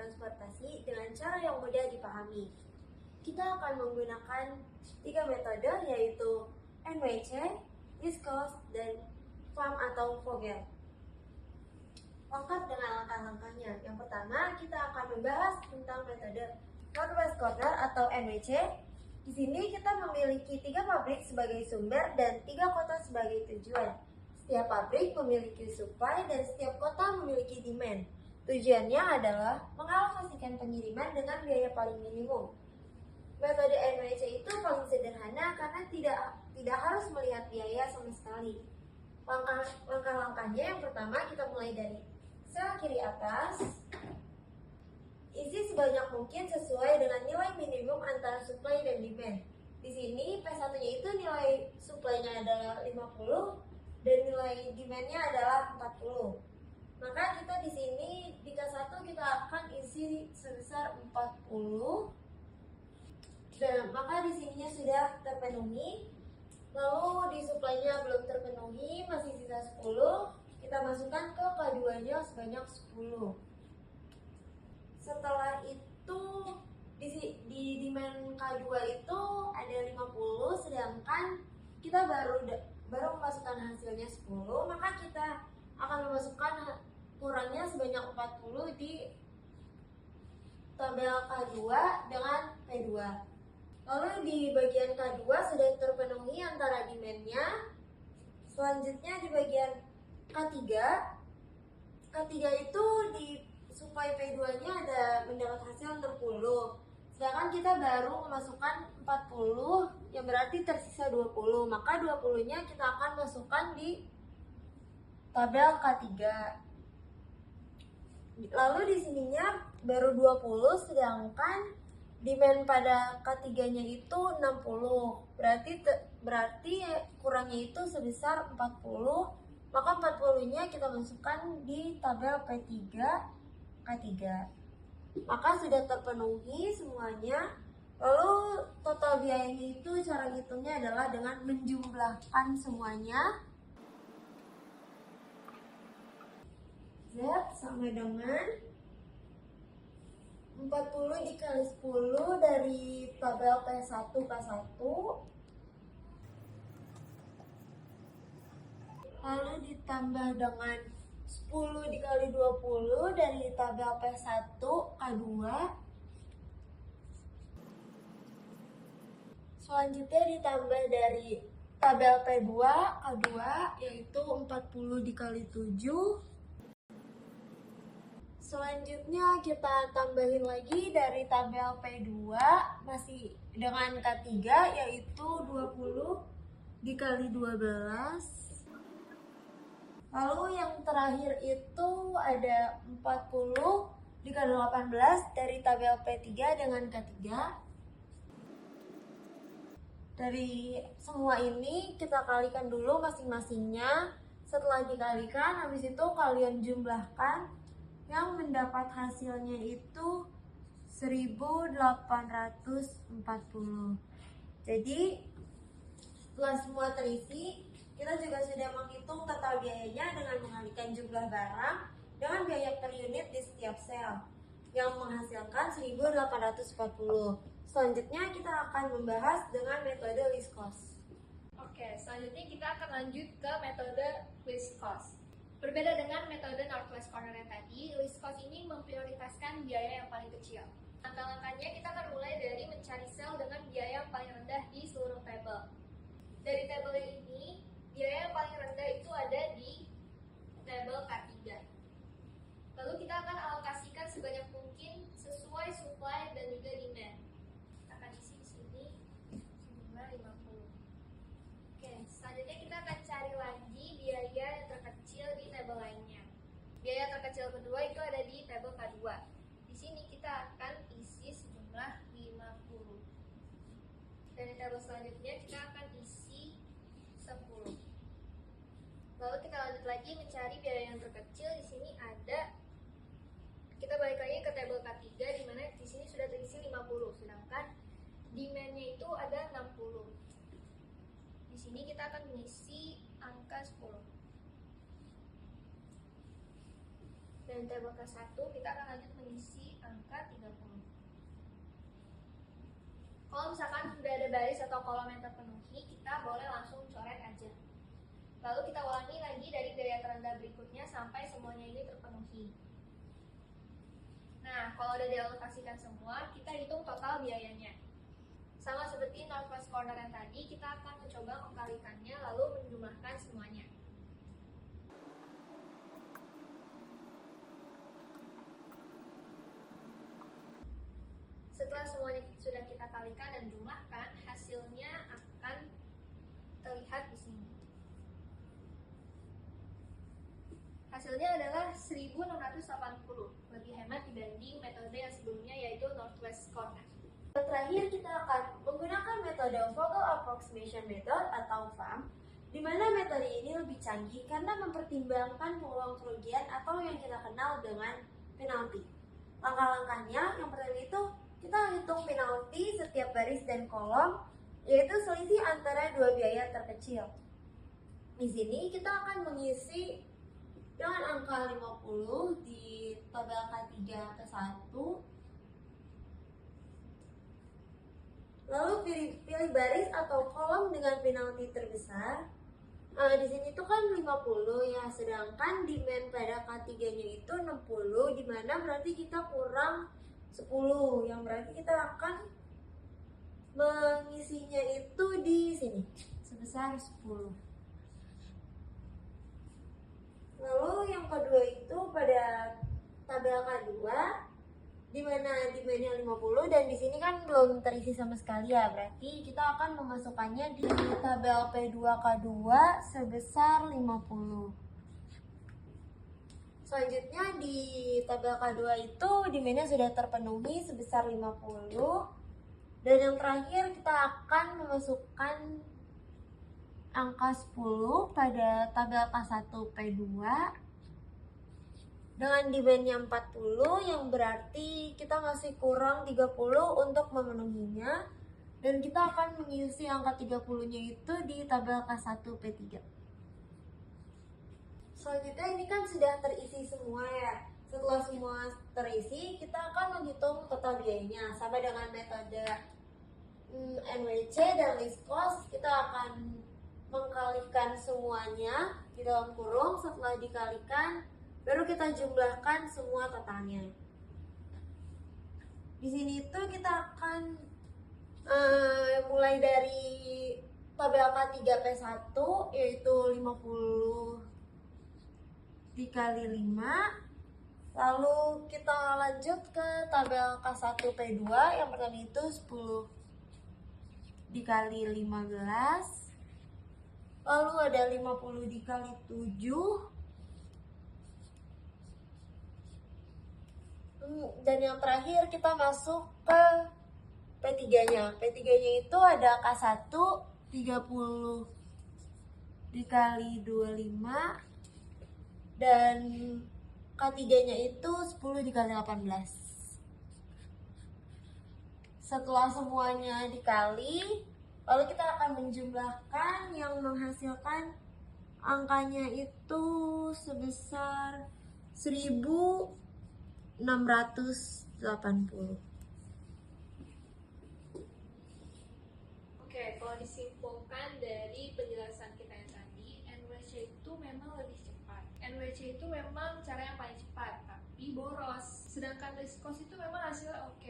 transportasi dengan cara yang mudah dipahami. Kita akan menggunakan 3 metode yaitu NWC, Liskos, dan FAM atau Vogel. Lengkap dengan langkah-langkahnya. Yang pertama, kita akan membahas tentang metode Northwest Corner atau NWC. Di sini kita memiliki 3 pabrik sebagai sumber dan 3 kota sebagai tujuan. Setiap pabrik memiliki supply dan setiap kota memiliki demand. Tujuannya adalah mengalokasikan pengiriman dengan biaya paling minimum. Metode NWC itu paling sederhana karena tidak harus melihat biaya sama sekali. Langkah-langkahnya yang pertama kita mulai dari sel kiri atas. Isi sebanyak mungkin sesuai dengan nilai minimum antara supply dan demand. Di sini P1-nya itu nilai supply-nya adalah 50 dan nilai demand-nya adalah 40. Maka kita di sini di K1 kita akan isi sebesar 40. Dan maka di sininya sudah terpenuhi. Lalu di supply-nya belum terpenuhi, masih sisa 10. Kita masukkan ke K2-nya sebanyak 10. Setelah itu di demand K2 itu ada 50, sedangkan kita baru memasukkan hasilnya 10, maka kita akan memasukkan kurangnya sebanyak 40 di tabel K2 dengan P2. Lalu di bagian K2 sudah terpenuhi antara demand-nya. Selanjutnya di bagian K3 itu di supply P2-nya ada mendapat hasil 60. Sedangkan kita baru memasukkan 40 yang berarti tersisa 20. Maka 20-nya kita akan masukkan di tabel K3. Lalu di sininya baru 20 sedangkan demand pada K3-nya itu 60. Berarti kurangnya itu sebesar 40. Maka 40-nya kita masukkan di tabel P3 K3. Maka sudah terpenuhi semuanya. Lalu total biayanya itu cara hitungnya adalah dengan menjumlahkan semuanya. Z sama dengan 40 dikali 10 dari tabel P1 K1. Lalu ditambah dengan 10 dikali 20 dari tabel P1 K2. Selanjutnya ditambah dari tabel P2 K2 yaitu 40 dikali 7. Selanjutnya kita tambahin lagi dari tabel P2 masih dengan K3 yaitu 20 dikali 12. Lalu yang terakhir itu ada 40 dikali 18 dari tabel P3 dengan K3. Dari semua ini kita kalikan dulu masing-masingnya. Setelah dikalikan, habis itu kalian jumlahkan. Yang mendapat hasilnya itu 1840. Jadi setelah semua terisi, kita juga sudah menghitung total biayanya dengan mengalihkan jumlah barang dengan biaya per unit di setiap sel yang menghasilkan 1840. Selanjutnya kita akan membahas dengan metode least cost. Oke, selanjutnya kita akan lanjut ke metode least cost. Berbeda dengan metode Northwest Corner yang tadi, least cost ini memprioritaskan biaya yang paling kecil. Langkah-langkahnya kita akan mulai dari mencari sel dengan biaya yang paling rendah di seluruh tabel. Dari tabel ini, biaya yang paling rendah itu ada di tabel K3. Lalu kita akan alokasikan sebanyak mungkin sesuai supply dan juga demand. Kita akan isi di sini sejumlah 50. Oke, selanjutnya kita akan cari lagi biaya yang terkecil di tabel lainnya. Biaya terkecil kedua itu ada di tabel K2. Di sini kita akan isi sejumlah 50. Dan di tabel selanjutnya kita akan isi 10. Lalu kita lanjut lagi mencari biaya yang terkecil. Di sini ada, kita balik lagi ke tabel K3 di mana di sini sudah terisi 50, sedangkan demand-nya itu ada 60. Di sini kita akan mengisi angka 10. Dan tabel ke-1 kita akan lanjut mengisi angka 30. Kalau misalkan sudah ada baris atau kolom yang terpenuhi, kita boleh langsung coret aja. Lalu kita ulangi lagi dari biaya terendah berikutnya sampai semuanya ini terpenuhi. Nah, kalau udah dialokasikan semua, kita hitung total biayanya. Sama seperti northwest corner yang tadi, kita akan mencoba mengkalikannya lalu menjumlahkan semuanya. Setelah semuanya sudah kita kalikan dan jumlahkan, hasilnya akan terlihat di sini. Hasilnya adalah 1680, lebih hemat dibanding metode yang sebelumnya yaitu northwest corner. Terakhir kita akan menggunakan metode Vogel Approximation Method atau FAM, di mana metode ini lebih canggih karena mempertimbangkan peluang kerugian atau yang kita kenal dengan penalti. Langkah-langkahnya yang pertama itu kita hitung penalti setiap baris dan kolom, yaitu selisih antara dua biaya terkecil. Di sini kita akan mengisi dengan angka 50 di tabel K3 ke-1. Lalu pilih baris atau kolom dengan penalti terbesar. Di sini tuh kan 50 ya, sedangkan demand pada K3-nya itu 60, di mana berarti kita kurang 10, yang berarti kita akan mengisinya itu di sini sebesar 10. Lalu yang kedua itu pada tabel K2, di mana demand-nya 50 dan di sini kan belum terisi sama sekali ya, berarti kita akan memasukkannya di tabel P2K2 sebesar 50. Selanjutnya di tabel K2 itu demand-nya sudah terpenuhi sebesar 50. Dan yang terakhir kita akan memasukkan angka 10 pada tabel K1 P2 dengan demand-nya 40, yang berarti kita masih kurang 30 untuk memenuhinya, dan kita akan mengisi angka 30-nya itu di tabel K1 P3. Selanjutnya ini kan sudah terisi semua ya. Setelah semua terisi, kita akan menghitung total biayanya sama dengan metode NWC dan list cost. Kita akan mengkalikan semuanya di dalam kurung. Setelah dikalikan, baru kita jumlahkan semua totalnya. Di sini tuh kita akan mulai dari tabel K3P1 yaitu 50 dikali 5. Lalu kita lanjut ke tabel K1P2 yang pertama itu 10 dikali 15. Lalu ada 50 dikali 7. Dan yang terakhir kita masuk ke P3-nya. P3-nya itu ada K1 30 dikali 25 dan K3-nya itu 10 dikali 18. Setelah semuanya dikali, lalu kita akan menjumlahkan yang menghasilkan angkanya itu sebesar 1680. Oke, kalau disimpulkan dari penjelasan kita yang tadi, NWC itu memang lebih cepat. NWC itu memang cara yang paling cepat, tapi boros. Sedangkan risk cost itu memang hasilnya oke,